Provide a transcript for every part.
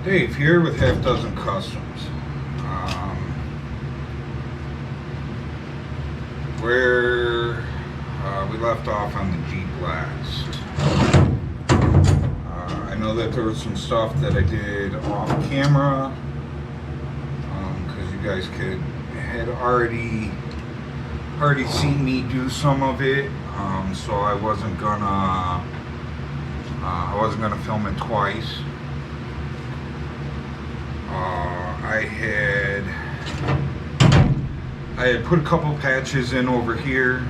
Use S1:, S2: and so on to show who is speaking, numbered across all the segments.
S1: Dave here with Half Dozen Customs. Where we left off on the Jeep last. I know that there was some stuff that I did off camera because you guys had already seen me do some of it, so I wasn't gonna film it twice. I had put a couple patches in over here,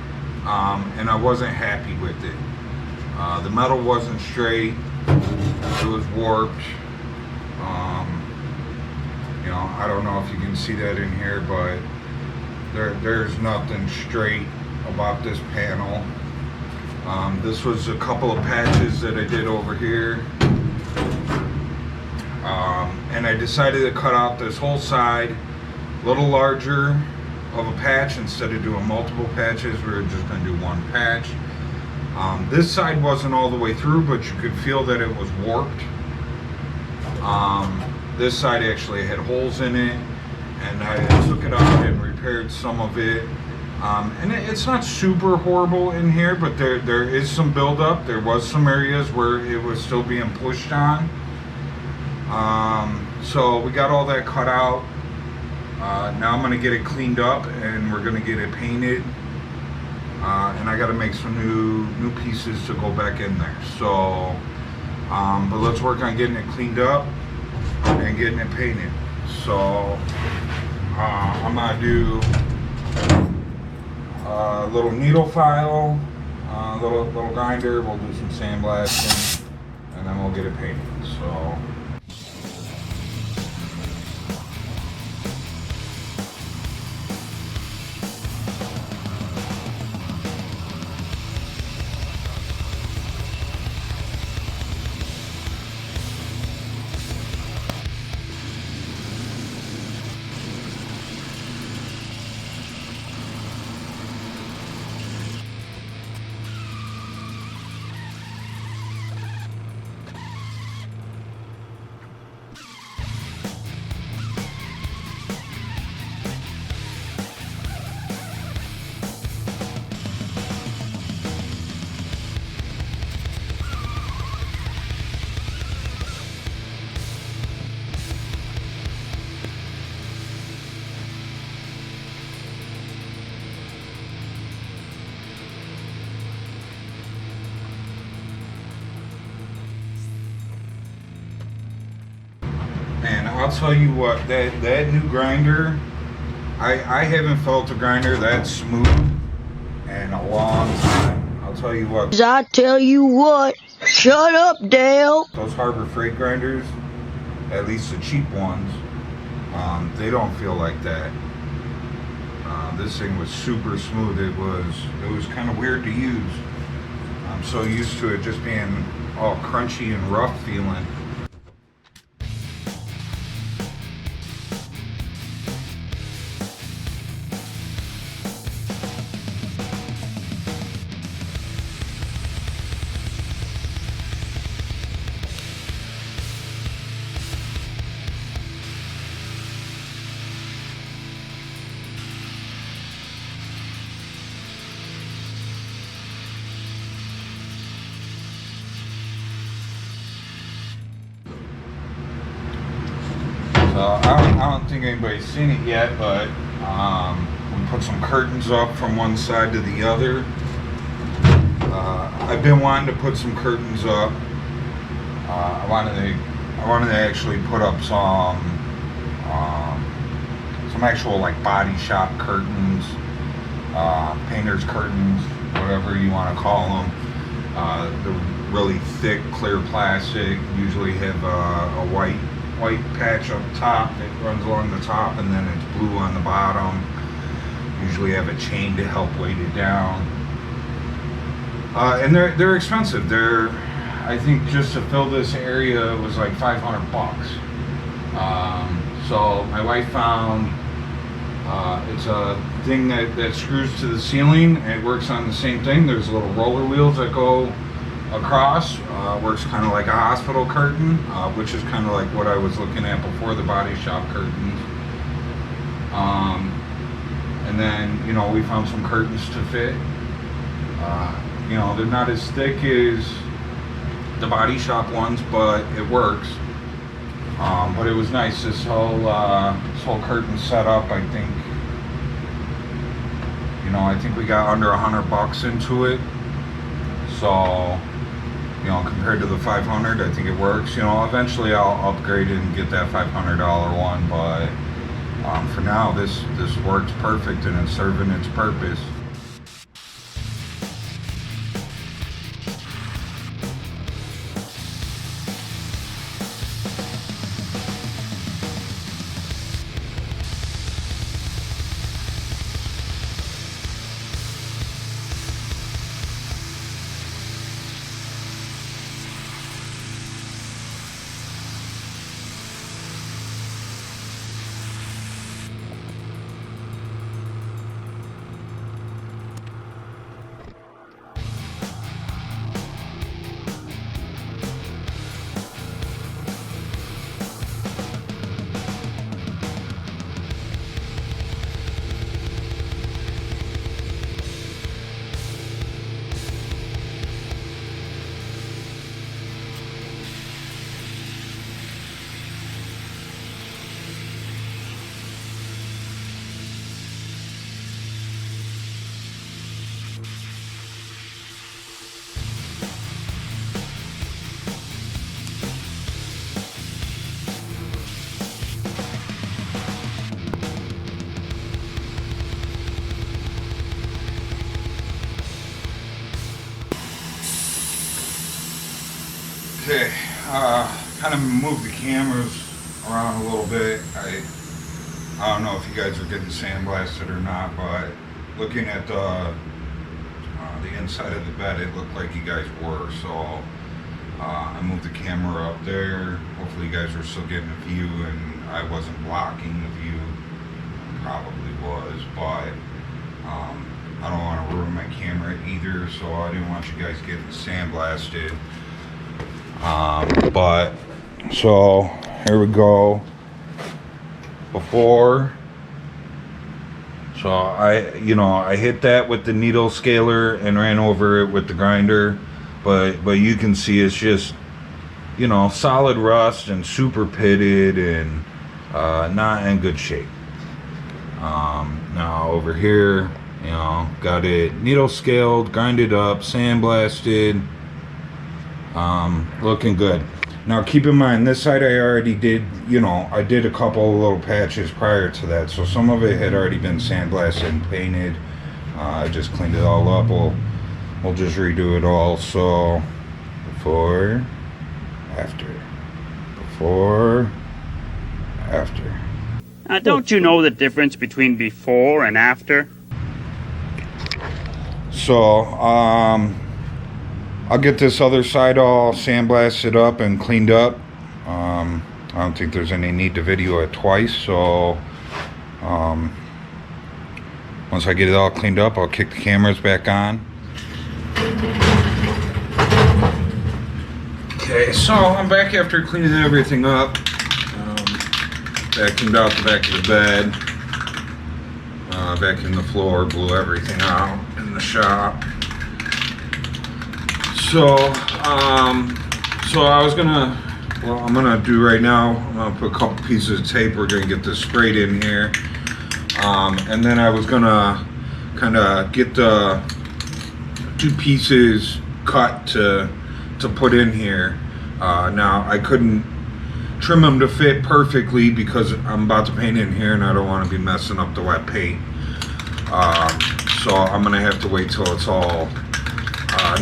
S1: and I wasn't happy with it. The metal wasn't straight; it was warped. You know, I don't know if you can see that in here, but there's nothing straight about this panel. This was a couple of patches that I did over here. And I decided to cut out this whole side a little larger of a patch. Instead of doing multiple patches, we were just going to do one patch. This side wasn't all the way through, but you could feel that it was warped. This side actually had holes in it, and I took it out and repaired some of it. And it's not super horrible in here, but there is some buildup. There was some areas where it was still being pushed on. So we got all that cut out. Now I'm going to get it cleaned up and we're going to get it painted. And I got to make some new pieces to go back in there. So, but let's work on getting it cleaned up and getting it painted. So, I'm going to do a little needle file, little grinder. We'll do some sandblasting and then we'll get it painted. So. And I'll tell you what, that new grinder, I haven't felt a grinder that smooth in a long time. I'll tell you what.
S2: I tell you what, shut up, Dale.
S1: Those Harbor Freight grinders, at least the cheap ones, they don't feel like that. This thing was super smooth. It was kind of weird to use. I'm so used to it just being all crunchy and rough feeling. So I don't think anybody's seen it yet, but we put some curtains up from one side to the other. I've been wanting to put some curtains up. I wanted to actually put up some actual like Bodyshop curtains, painter's curtains, whatever you want to call them. They're really thick, clear plastic. Usually have a white patch up top that runs along the top, and then it's blue on the bottom. Usually have a chain to help weight it down. And they're expensive. I think just to fill this area was like $500. So my wife found it's a thing that screws to the ceiling, and it works on the same thing. There's little roller wheels that go across works kind of like a hospital curtain, which is kind of like what I was looking at before, the body shop curtains. And then, you know, we found some curtains to fit. You know, they're not as thick as the body shop ones, but it works. But it was nice, this whole curtain setup. I think, you know, I think we got under $100 into it. So, you know, compared to the 500, I think it works. You know, eventually I'll upgrade it and get that $500 one, but for now, this works perfect and it's serving its purpose. Okay, kind of move the cameras around a little bit. I don't know if you guys are getting sandblasted or not, but looking at the inside of the bed, it looked like you guys were. So I moved the camera up there. Hopefully you guys were still getting a view and I wasn't blocking the view. Probably was, but I don't want to ruin my camera either, so I didn't want you guys getting sandblasted. But so here we go. Before, so I hit that with the needle scaler and ran over it with the grinder, but you can see it's just, you know, solid rust and super pitted and not in good shape. Now over here, you know, got it needle scaled, grinded up, sandblasted. Looking good. Now keep in mind, this side I already did, you know, I did a couple of little patches prior to that, so some of it had already been sandblasted and painted. I just cleaned it all up. We'll just redo it all. So before, after, before, after.
S3: Don't you know the difference between before and after?
S1: So I'll get this other side all sandblasted up and cleaned up. I don't think there's any need to video it twice, so once I get it all cleaned up, I'll kick the cameras back on. Okay, so I'm back after cleaning everything up. Vacuumed out the back of the bed, vacuumed the floor, blew everything out in the shop. So I'm gonna do right now, I'm gonna put a couple pieces of tape. We're gonna get this sprayed in here. And then I was gonna kind of get the 2 pieces cut to put in here. Now I couldn't trim them to fit perfectly because I'm about to paint in here and I don't want to be messing up the wet paint. So I'm gonna have to wait till it's all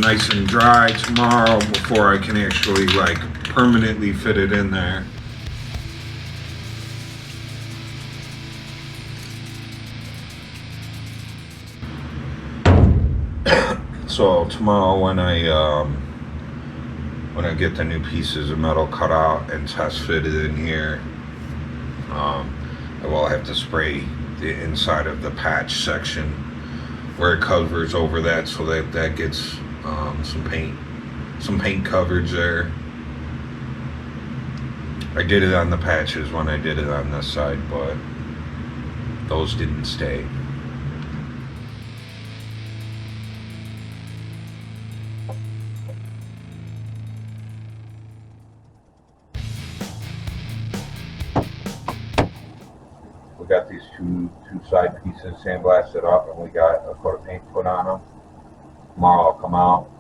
S1: nice and dry tomorrow before I can actually like permanently fit it in there. So tomorrow when I get the new pieces of metal cut out and test fitted in here, I will have to spray the inside of the patch section where it covers over that, so that gets some paint some paint coverage there. I did it on the patches when I did it on this side, but those didn't stay. We got these two side pieces sandblasted up, and we got a coat of paint put on them. Tomorrow I'll come out,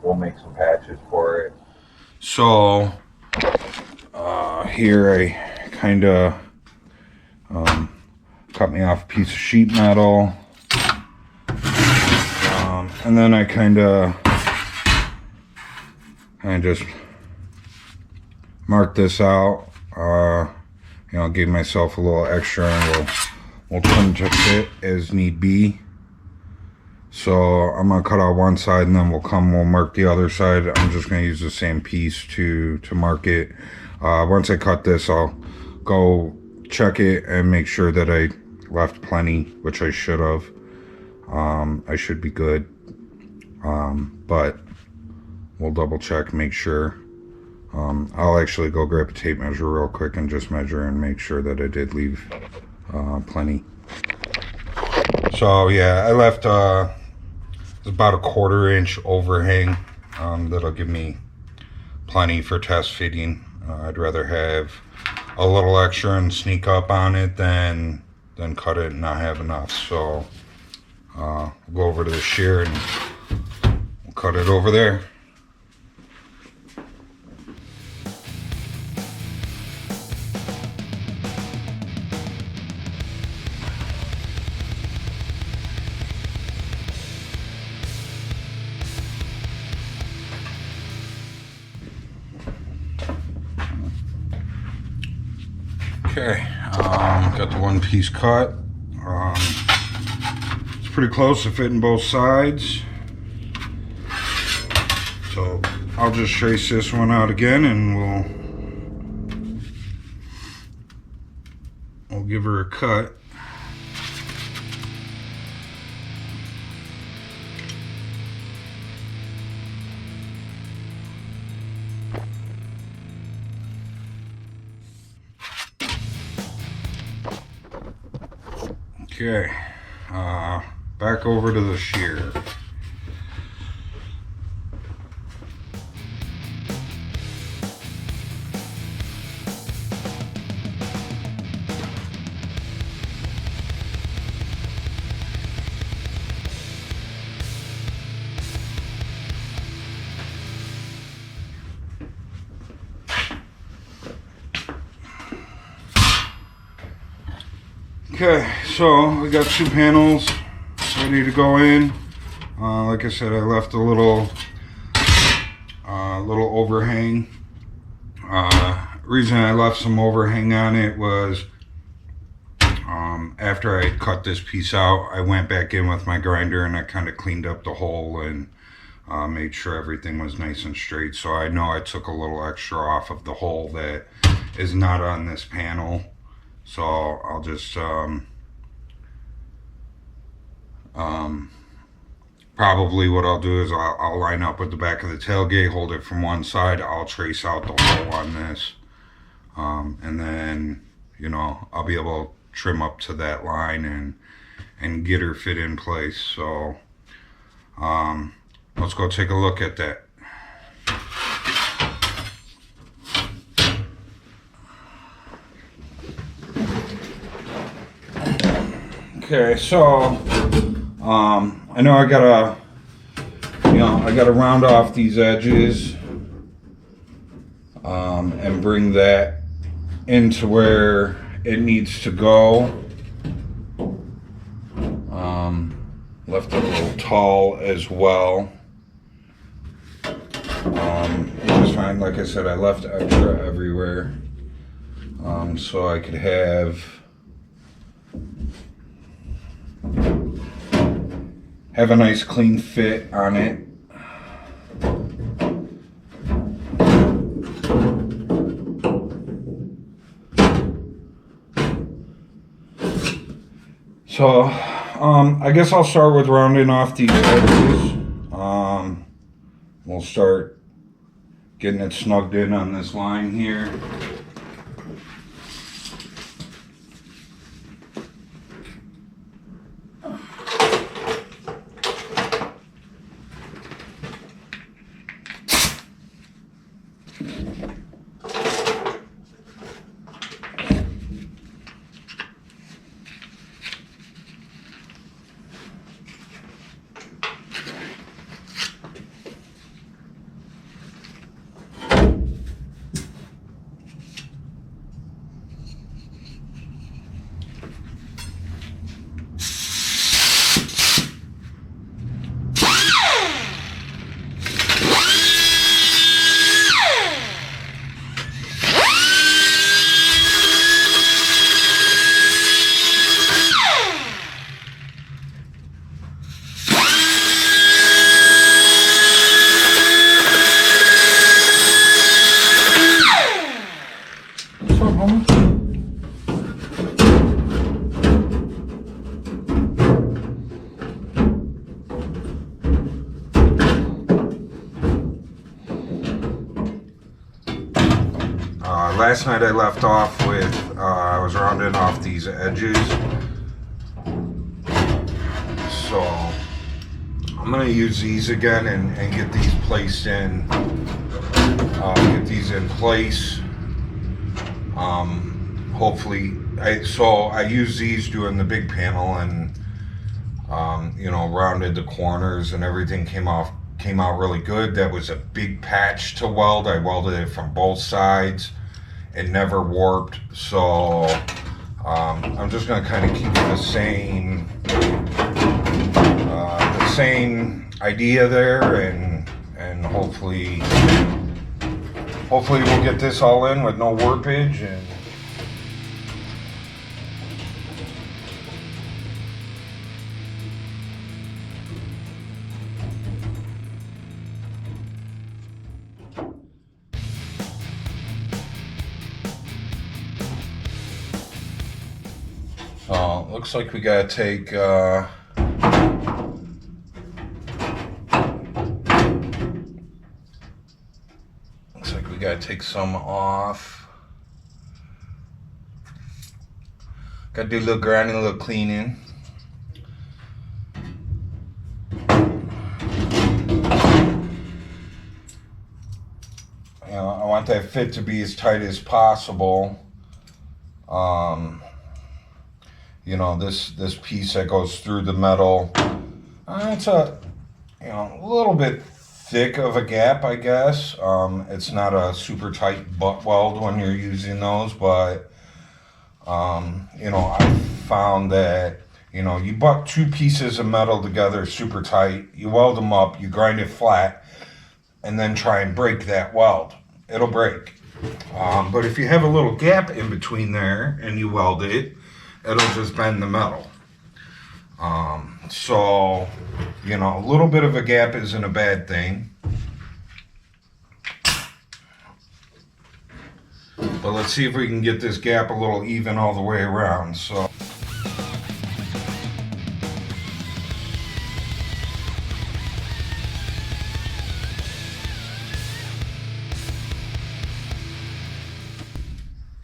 S1: we'll make some patches for it. So here I kind of cut me off a piece of sheet metal, and then I kind of just mark this out. You know, give myself a little extra, and we'll trim to fit as need be. So I'm gonna cut out one side, and then we'll mark the other side. I'm just gonna use the same piece to mark it. Once I cut this, I'll go check it and make sure that I left plenty, which I should have. I should be good, but we'll double check, make sure. I'll actually go grab a tape measure real quick and just measure and make sure that I did leave plenty. So yeah, I left about a 1/4 inch overhang. That'll give me plenty for test fitting. I'd rather have a little extra and sneak up on it than cut it and not have enough. So we'll go over to the shear and we'll cut it over there. Okay, got the one piece cut. It's pretty close to fitting both sides. So I'll just trace this one out again, and we'll give her a cut. Okay, back over to the shear. Okay, so we got 2 panels ready to go in. Like I said, I left a little overhang. Reason I left some overhang on it was after I cut this piece out, I went back in with my grinder and I kind of cleaned up the hole and made sure everything was nice and straight. So I know I took a little extra off of the hole that is not on this panel. So I'll just probably what I'll do is I'll line up with the back of the tailgate, hold it from one side, I'll trace out the hole on this, and then, you know, I'll be able to trim up to that line and get her fit in place. So let's go take a look at that. Okay, so I know I gotta round off these edges and bring that into where it needs to go. Left it a little tall as well, which is fine. Like I said, I left extra everywhere, so I could have a nice clean fit on it. So I guess I'll start with rounding off these edges. We'll start getting it snugged in on this line here. Last night I left off with, I was rounding off these edges. So I'm going to use these again and get these placed in, get these in place. Hopefully, I use these doing the big panel and, you know, rounded the corners and everything came out really good. That was a big patch to weld. I welded it from both sides. It never warped, so I'm just going to kind of keep the same idea there, and hopefully we'll get this all in with no warpage. And looks like we gotta take some off. Gotta do a little grinding, a little cleaning. You know, I want that fit to be as tight as possible. You know, this piece that goes through the metal, it's a little bit thick of a gap, I guess. It's not a super tight butt weld when you're using those, but you know, I found that, you know, you butt two pieces of metal together super tight, you weld them up, you grind it flat, and then try and break that weld. It'll break. But if you have a little gap in between there and you weld it, it'll just bend the metal. So, you know, a little bit of a gap isn't a bad thing. But let's see if we can get this gap a little even all the way around. So.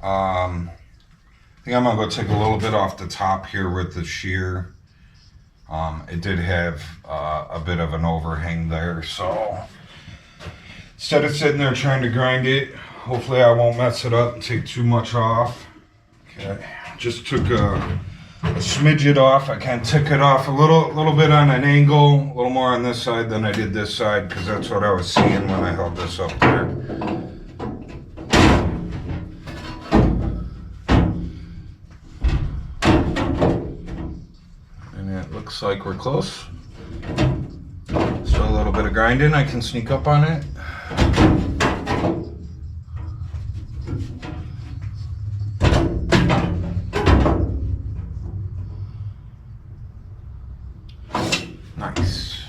S1: I think I'm gonna go take a little bit off the top here with the shear. It did have a bit of an overhang there, so instead of sitting there trying to grind it, hopefully I won't mess it up and take too much off. Okay, just took a smidget off. I kind of took it off a little bit on an angle, a little more on this side than I did this side, because that's what I was seeing when I held this up there. Looks like we're close. Still a little bit of grinding. I can sneak up on it. Nice.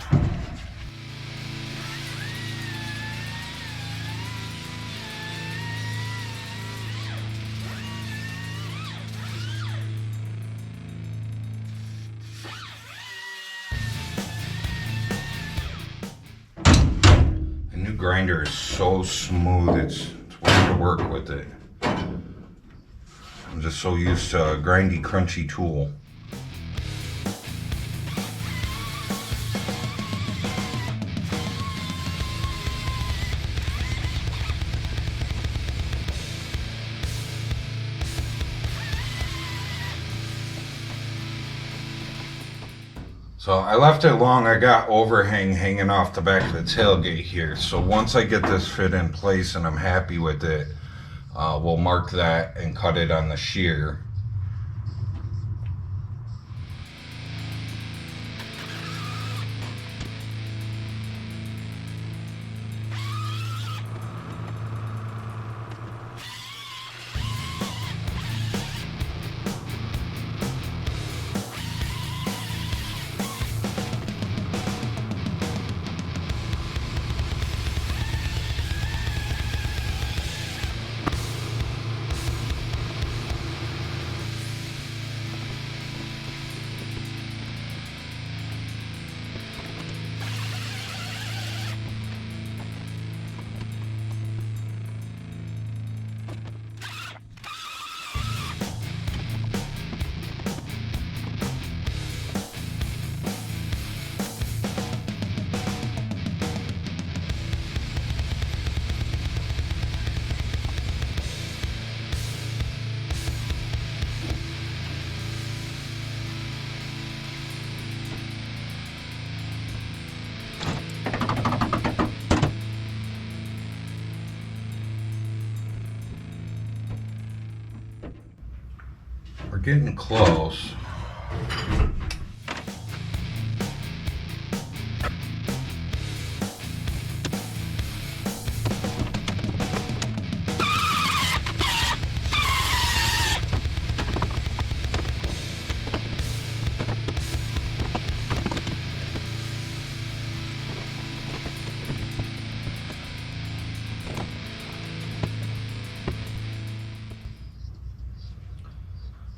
S1: grinder is so smooth, it's weird to work with it. I'm just so used to a grindy, crunchy tool. So I left it long. I got overhang hanging off the back of the tailgate here. So once I get this fit in place and I'm happy with it, we'll mark that and cut it on the shear. We're getting close.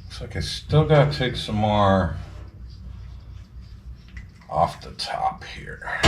S1: Looks like I still gotta take some more off the top here.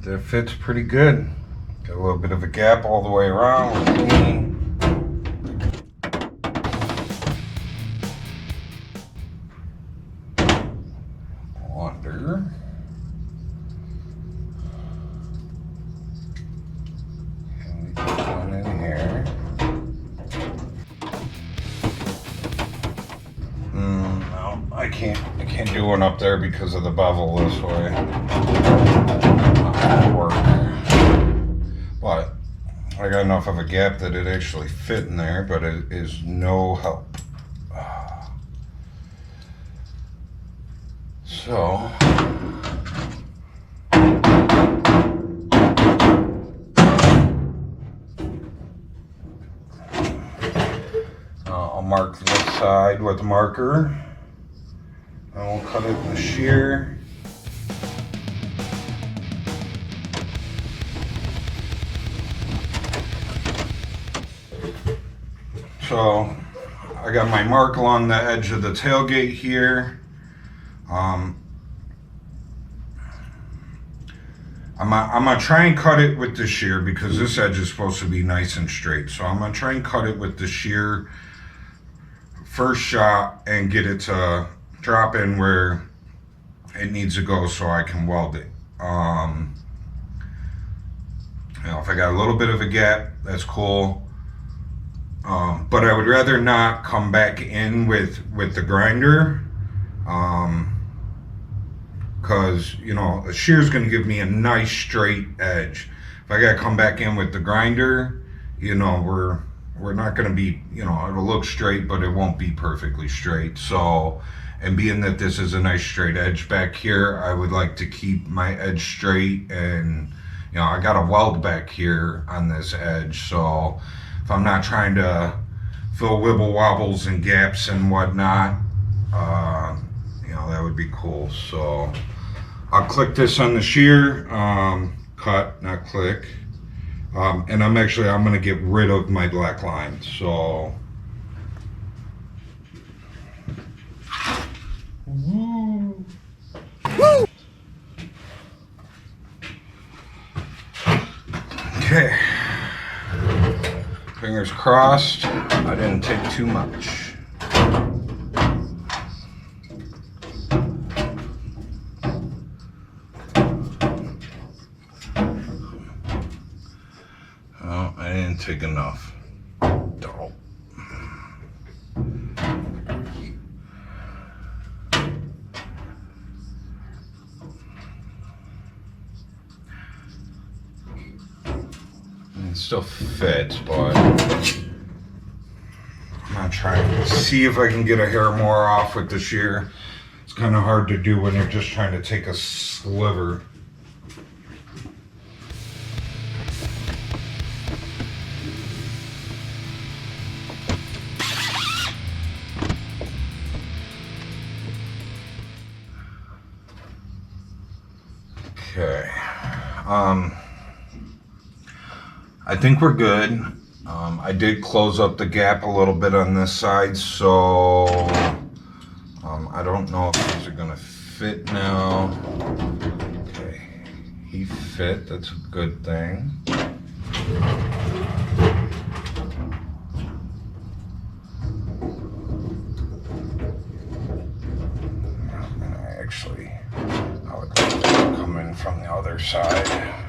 S1: That fits pretty good. Got a little bit of a gap all the way around. Clean. Under. And we put one in here. No, I can't do one up there because of the bevel this way. Work. But I got enough of a gap that it actually fit in there, but it is no help. So I'll mark this side with a marker and we'll cut it in the shear. So I got my mark along the edge of the tailgate here. I'm gonna try and cut it with the shear because this edge is supposed to be nice and straight. So I'm gonna try and cut it with the shear first shot and get it to drop in where it needs to go so I can weld it. You know, if I got a little bit of a gap, that's cool. But I would rather not come back in with the grinder, because you know a shear is going to give me a nice straight edge. If I got to come back in with the grinder, you know, we're not going to be, you know, it'll look straight, but it won't be perfectly straight. So And being that this is a nice straight edge back here, I would like to keep my edge straight. And you know, I got a weld back here on this edge, so if I'm not trying to fill wibble wobbles and gaps and whatnot, you know, that would be cool. So I'll click this on the shear, cut, not click. And I'm gonna get rid of my black line. So woo. Woo. Okay. Fingers crossed, I didn't take too much. Oh, I didn't take enough. Dope. It still fits, but I'm not trying to see if I can get a hair more off with the shear. It's kind of hard to do when you're just trying to take a sliver. Okay. I think we're good. I did close up the gap a little bit on this side, so I don't know if these are gonna fit now. Okay, he fit, that's a good thing. Actually, I would like to come in from the other side.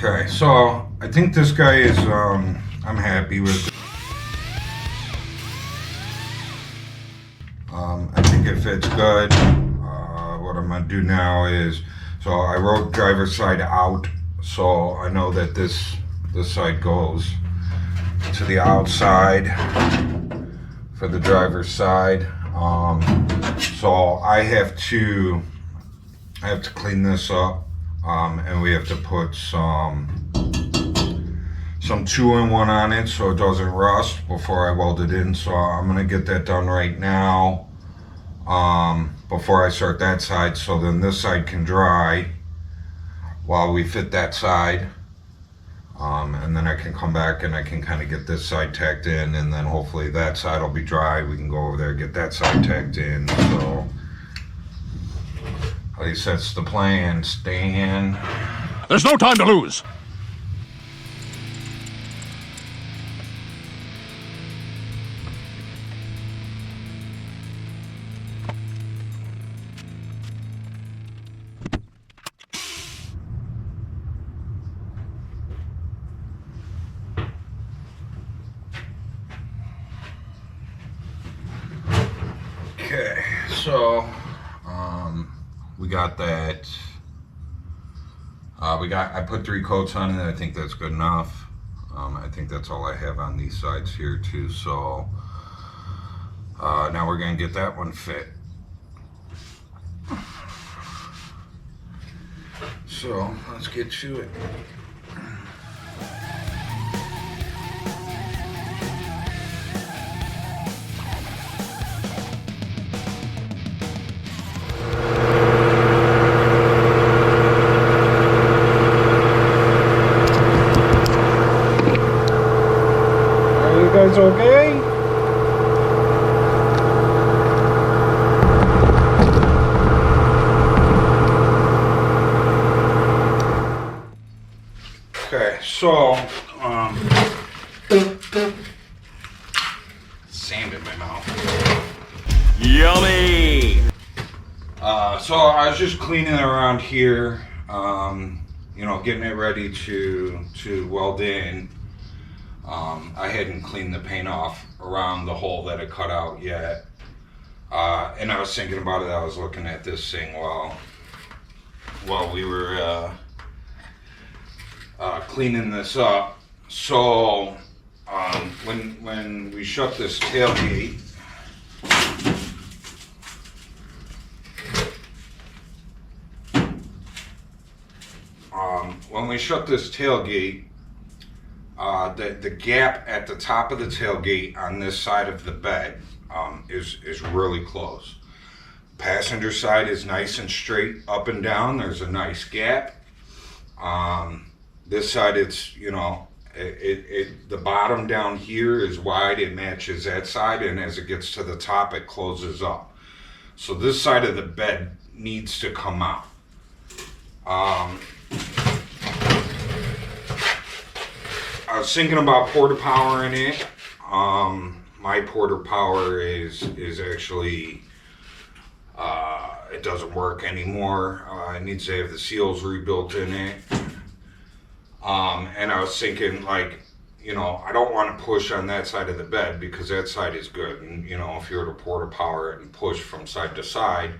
S1: Okay, so I think this guy is, I'm happy with. I think it fits good. What I'm gonna do now is, so I wrote driver's side out, so I know that this side goes to the outside for the driver's side. So I have to clean this up. And we have to put some 2-in-1 on it so it doesn't rust before I weld it in. So I'm gonna get that done right now before I start that side, so then this side can dry while we fit that side, and then I can come back and I can kind of get this side tacked in, and then hopefully that side will be dry. We can go over there, get that side tacked in. So at least that's the plan, Stan.
S4: There's no time to lose.
S1: Okay, so we got that. I put 3 coats on it. I think that's good enough. I think that's all I have on these sides here too. So now we're gonna get that one fit. So let's get to it. Guys okay? Okay, so sand in my mouth.
S4: Yummy!
S1: So I was just cleaning around here, you know, getting it ready to weld in. I hadn't cleaned the paint off around the hole that I cut out yet. And I was thinking about it, I was looking at this thing while we were cleaning this up. So when we shut this tailgate, the gap at the top of the tailgate on this side of the bed is really close. Passenger side is nice and straight up and down. There's a nice gap. This side, it's, you know, the bottom down here is wide. It matches that side, and as it gets to the top, it closes up. So this side of the bed needs to come out. I was thinking about porta powering it. My porta power is actually it doesn't work anymore. It needs to have the seals rebuilt in it. And I was thinking, like, you know, I don't want to push on that side of the bed because that side is good. And, you know, if you were to porta power it and push from side to side,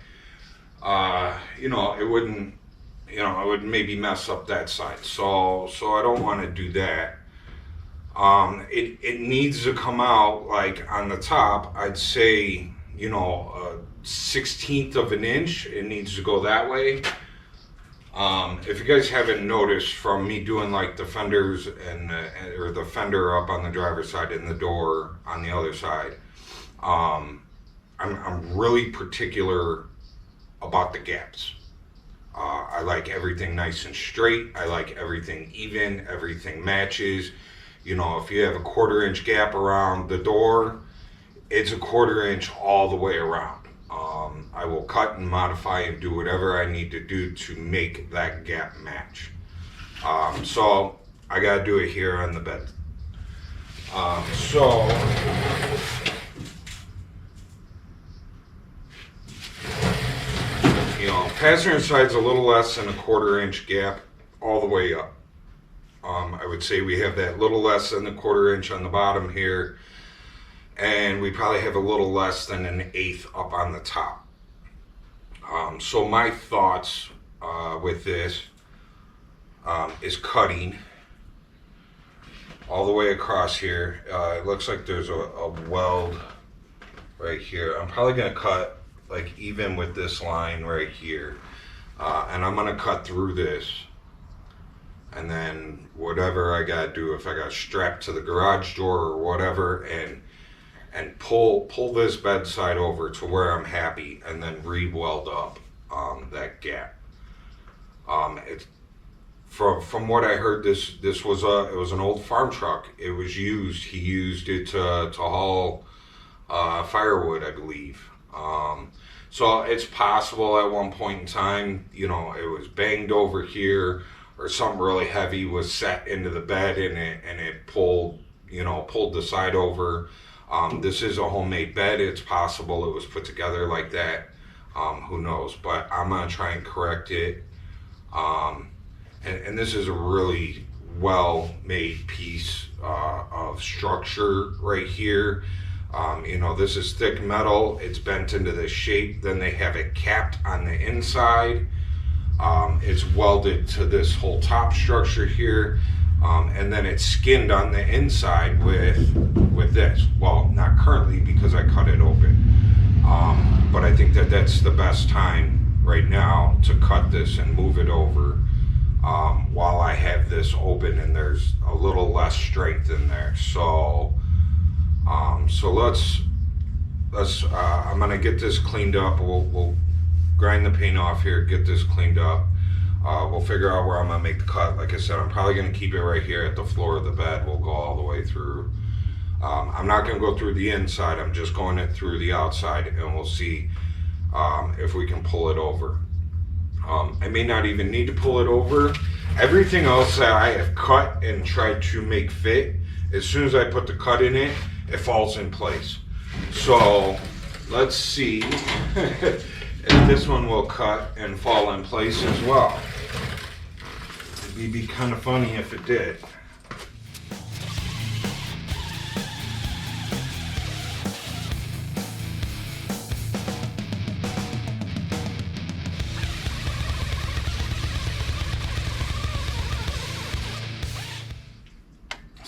S1: you know, it wouldn't, you know, it would maybe mess up that side. So I don't want to do that. It needs to come out, like, on the top, I'd say, you know, a 1/16 of an inch. It needs to go that way. If you guys haven't noticed from me doing like the fenders or the fender up on the driver's side and the door on the other side, I'm really particular about the gaps. I like everything nice and straight. I like everything even, everything matches. You know, if you have a 1/4 inch gap around the door, it's a 1/4 inch all the way around. I will cut and modify and do whatever I need to do to make that gap match. So I gotta do it here on the bed. So you know, passenger side's a little less than a 1/4 inch gap all the way up. I would say we have that little less than the 1/4 inch on the bottom here, and we probably have a little less than an 1/8 up on the top. So my thoughts with this is cutting all the way across here. It looks like there's a weld right here. I'm probably gonna cut like even with this line right here, and I'm gonna cut through this, and then whatever I gotta do, if I got strapped to the garage door or whatever, and pull this bedside over to where I'm happy, and then re-weld up that gap. From what I heard, this was an old farm truck. It was used. He used it to haul firewood, I believe. So it's possible at one point in time, you know, it was banged over here, or something really heavy was set into the bed, and it pulled the side over. This is a homemade bed. It's possible it was put together like that. Who knows? But I'm gonna try and correct it. And this is a really well-made piece of structure right here. You know, this is thick metal. It's bent into this shape. Then they have it capped on the inside. It's welded to this whole top structure here. And then it's skinned on the inside with this. Well, not currently because I cut it open. But I think that's the best time right now to cut this and move it over while I have this open and there's a little less strength in there. So let's I'm gonna get this cleaned up. We'll grind the paint off here, get this cleaned up. We'll figure out where I'm gonna make the cut. Like I said, I'm probably gonna keep it right here at the floor of the bed. We'll go all the way through. I'm not gonna go through the inside. I'm just going it through the outside, and we'll see if we can pull it over. I may not even need to pull it over. Everything else that I have cut and tried to make fit, as soon as I put the cut in it, it falls in place. So let's see if this one will cut and fall in place as well. It'd be kind of funny if it did.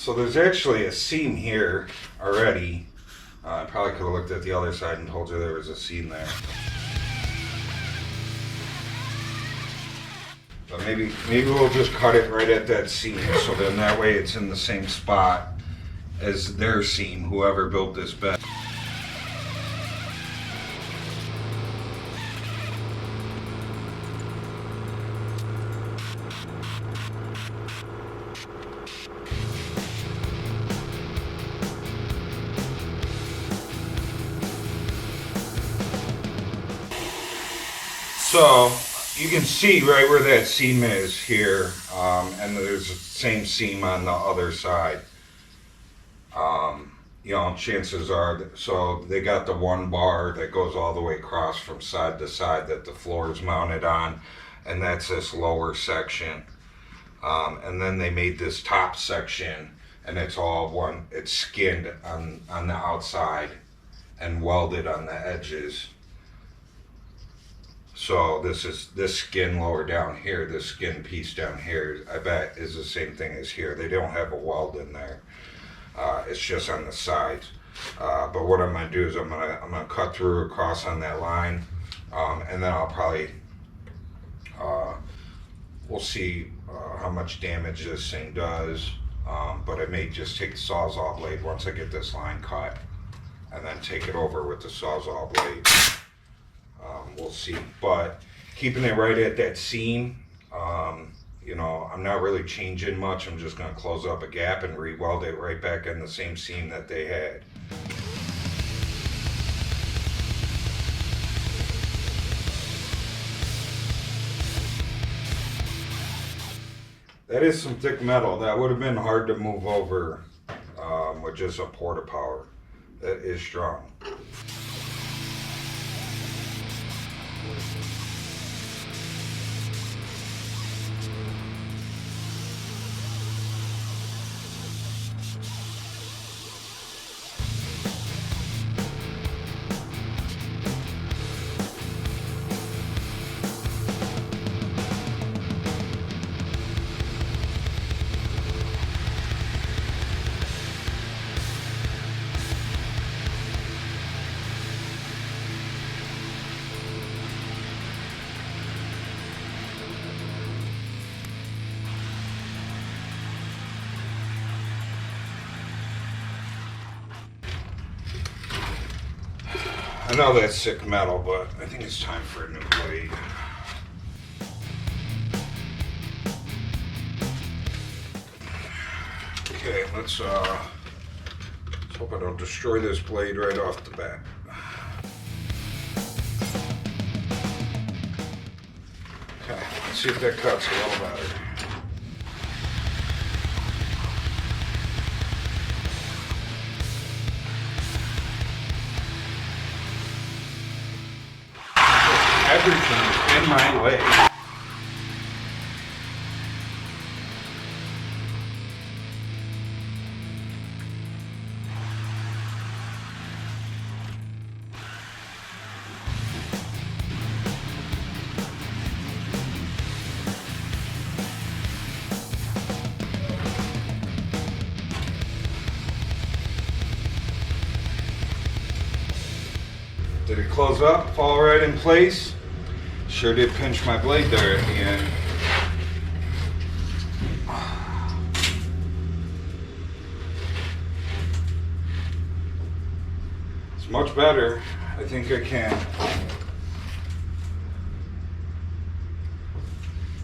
S1: So there's actually a seam here already. I probably could have looked at the other side and told you there was a seam there. But maybe we'll just cut it right at that seam, so then that way it's in the same spot as their seam, whoever built this bed. So you can see right where that seam is here, and there's the same seam on the other side. You know, chances are, so they got the one bar that goes all the way across from side to side that the floor is mounted on, and that's this lower section. And then they made this top section, and it's all one, it's skinned on the outside and welded on the edges. So this skin lower down here, this skin piece down here, I bet is the same thing as here. They don't have a weld in there. It's just on the sides. But what I'm gonna do is I'm gonna cut through across on that line, and then I'll probably we'll see how much damage this thing does. But I may just take the Sawzall blade once I get this line cut, and then take it over with the Sawzall blade. We'll see, but keeping it right at that seam, you know, I'm not really changing much. I'm just going to close up a gap and re-weld it right back in the same seam that they had. That is some thick metal. That would have been hard to move over with just a porta power. That is strong. I know that's sick metal, but I think it's time for a new blade. Okay, let's hope I don't destroy this blade right off the bat. Okay, let's see if that cuts a little better. Everything's in my way. Did it close up, fall right in place? Sure did pinch my blade there at the end. It's much better. I think I can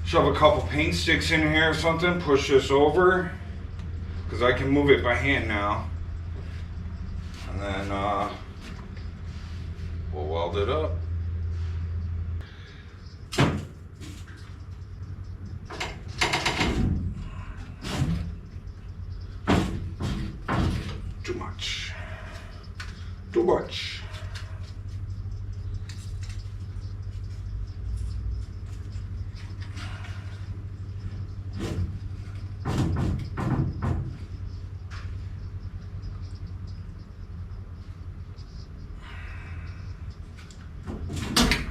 S1: shove a couple paint sticks in here or something, push this over, because I can move it by hand now. And then we'll weld it up. Too much. Too much.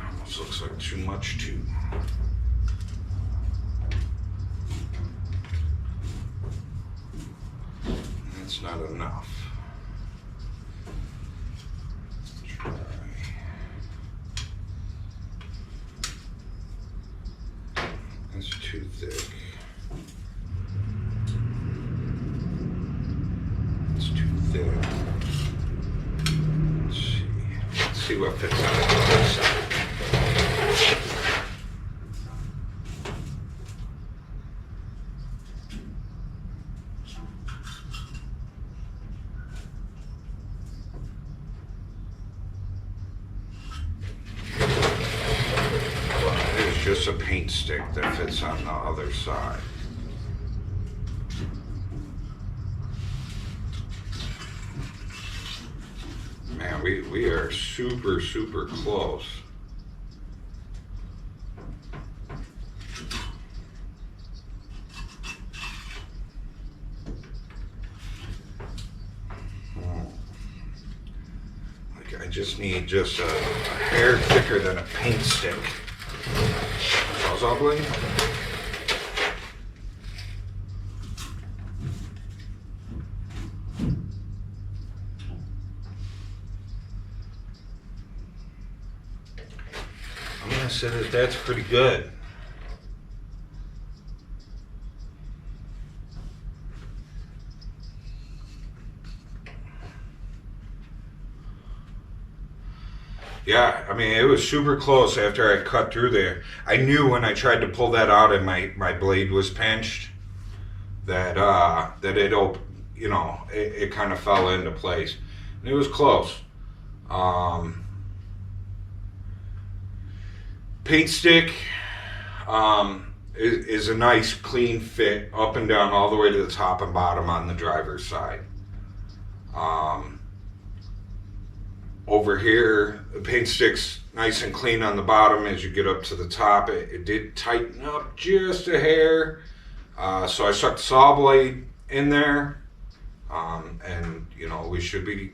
S1: Almost looks like too much too. enough. Try. That's too thick. It's too thick. Let's see what fits on the other side. Just a paint stick that fits on the other side. Man, we are super close. Like I just need just a hair thicker than a paint stick. Sawzall blade. I'm gonna say that that's pretty good. Yeah, I mean, it was super close after I cut through there. I knew when I tried to pull that out and my blade was pinched that that it kind of fell into place. And it was close. Paint stick is a nice clean fit up and down all the way to the top and bottom on the driver's side. Over here, the paint stick's nice and clean on the bottom. As you get up to the top, it did tighten up just a hair. So I stuck the saw blade in there, and we should be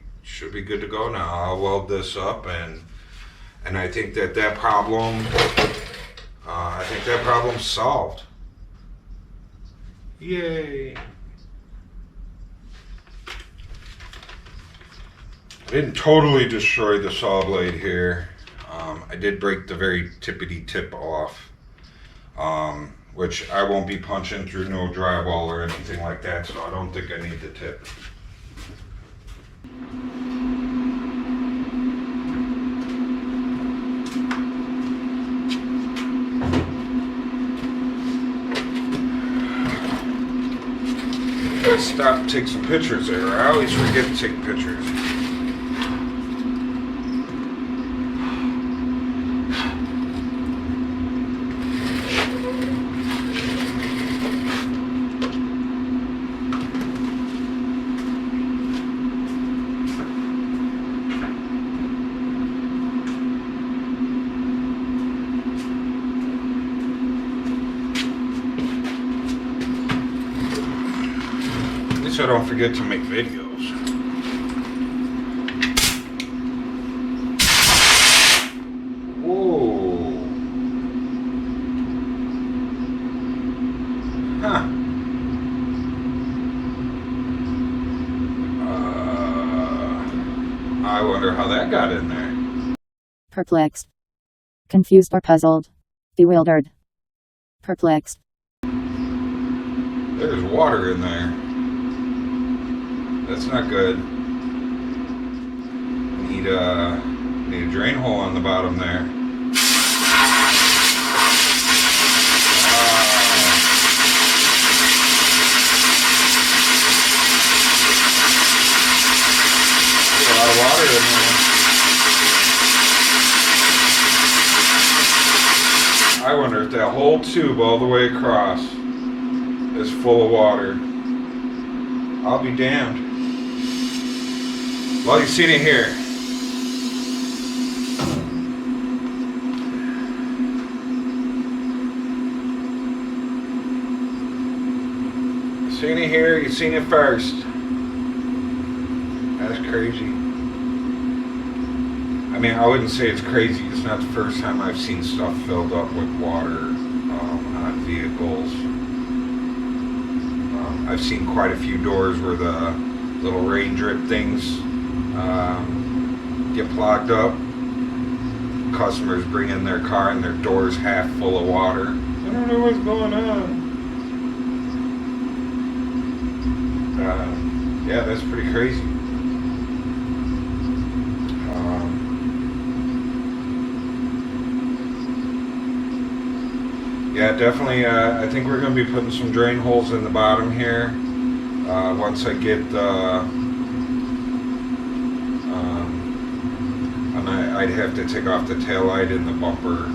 S1: good to go now. I'll weld this up, and I think that problem's solved. Yay! I didn't totally destroy the saw blade here. I did break the very tippity tip off, which I won't be punching through no drywall or anything like that, so I don't think I need the tip. Let's stop and take some pictures there. I always forget to take pictures. So I don't forget to make videos. Whoa. Huh. I wonder how that got in there.
S5: Perplexed. Confused or puzzled. Bewildered. Perplexed.
S1: There's water in there. That's not good. Need a drain hole on the bottom there. There's a lot of water in there. I wonder if that whole tube all the way across is full of water. I'll be damned. Well, you've seen it here. You've seen it here, you've seen it first. That's crazy. I mean, I wouldn't say it's crazy. It's not the first time I've seen stuff filled up with water on vehicles. I've seen quite a few doors where the little rain drip things get clogged up. Customers bring in their car and their door's half full of water. I don't know what's going on. Yeah, that's pretty crazy. Yeah, definitely. I think we're going to be putting some drain holes in the bottom here. Once I get I'd have to take off the taillight and the bumper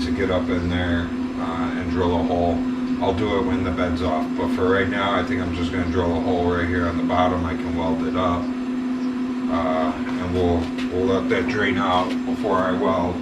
S1: to get up in there and drill a hole. I'll do it when the bed's off, but for right now I think I'm just going to drill a hole right here on the bottom. I can weld it up, and we'll let that drain out before I weld.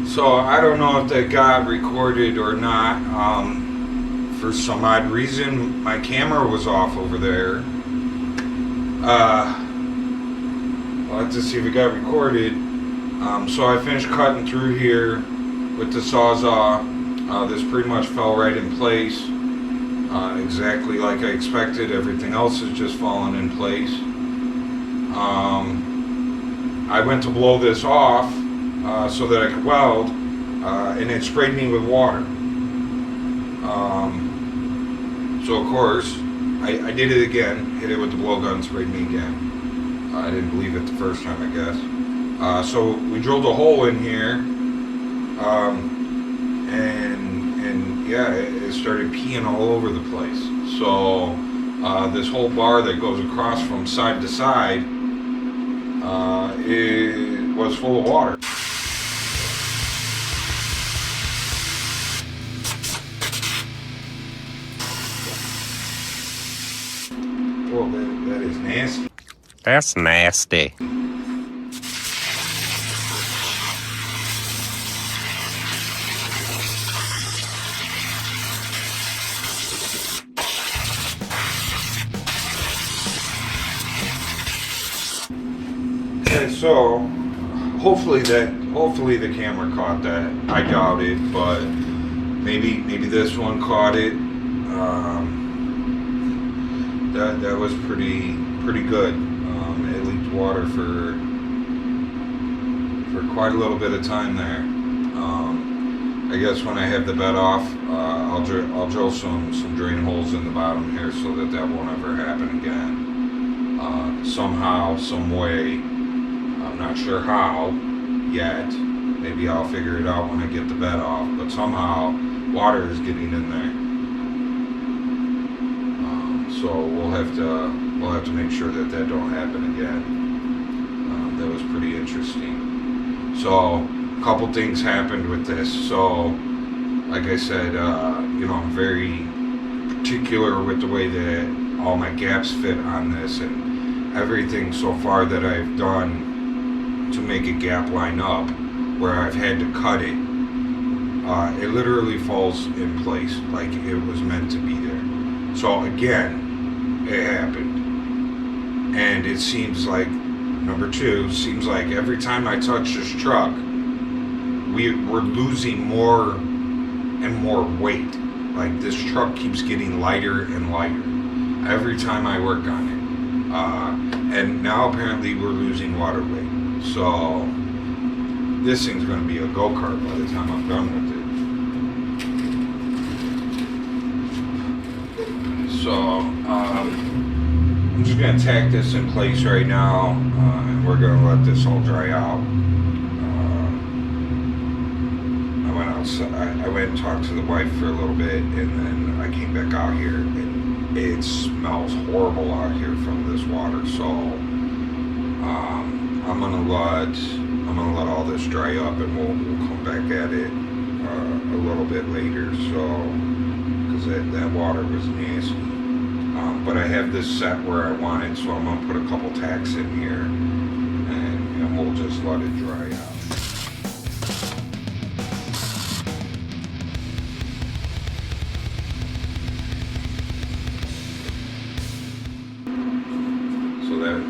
S1: So I don't know if that got recorded or not. For some odd reason, my camera was off over there. I'll have to see if it got recorded. So I finished cutting through here with the Sawzall. This pretty much fell right in place, exactly like I expected. Everything else is just falling in place. I went to blow this off so that I could weld, and it sprayed me with water. So of course, I did it again, hit it with the blowgun, sprayed me again. I didn't believe it the first time, I guess. So we drilled a hole in here, and yeah, it started peeing all over the place. So this whole bar that goes across from side to side, it was full of water. Well, that is nasty.
S6: That's nasty.
S1: Okay, so hopefully the camera caught that. I doubt it, but maybe this one caught it. That was pretty good. It leaked water for quite a little bit of time there. I guess when I have the bed off, I'll drill some drain holes in the bottom here so that won't ever happen again. Somehow, some way, I'm not sure how yet. Maybe I'll figure it out when I get the bed off. But somehow, water is getting in there. So we'll have to make sure that don't happen again. That was pretty interesting. So a couple things happened with this. So like I said, I'm very particular with the way that all my gaps fit on this, and everything so far that I've done to make a gap line up where I've had to cut it, it literally falls in place like it was meant to be there. So again, it happened. And it seems like, number two, seems like every time I touch this truck, we're losing more and more weight. Like this truck keeps getting lighter and lighter every time I work on it. And now apparently we're losing water weight. So this thing's going to be a go-kart by the time I'm done with it. So I'm just going to tack this in place right now, and we're going to let this all dry out. I went outside. I went and talked to the wife for a little bit, and then I came back out here, and it smells horrible out here from this water. So I'm gonna let all this dry up, and we'll come back at it a little bit later. So because that water was nasty. But I have this set where I want it, so I'm gonna put a couple tacks in here, and we'll just let it dry out.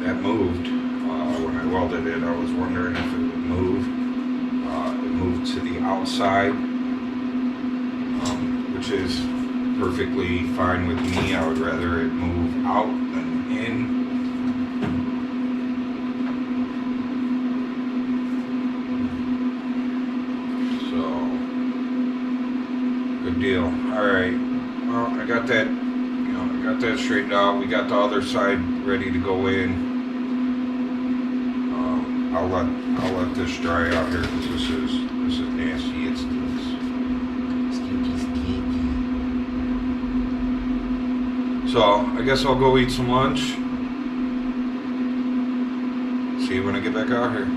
S1: That moved. When I welded it, I was wondering if it would move. It moved to the outside, which is perfectly fine with me. I would rather it move out than in. So, good deal. Alright, well, I got that straightened out. We got the other side ready to go in. I'll let this dry out here because this is nasty. It's stinky. So I guess I'll go eat some lunch. See you when I get back out here.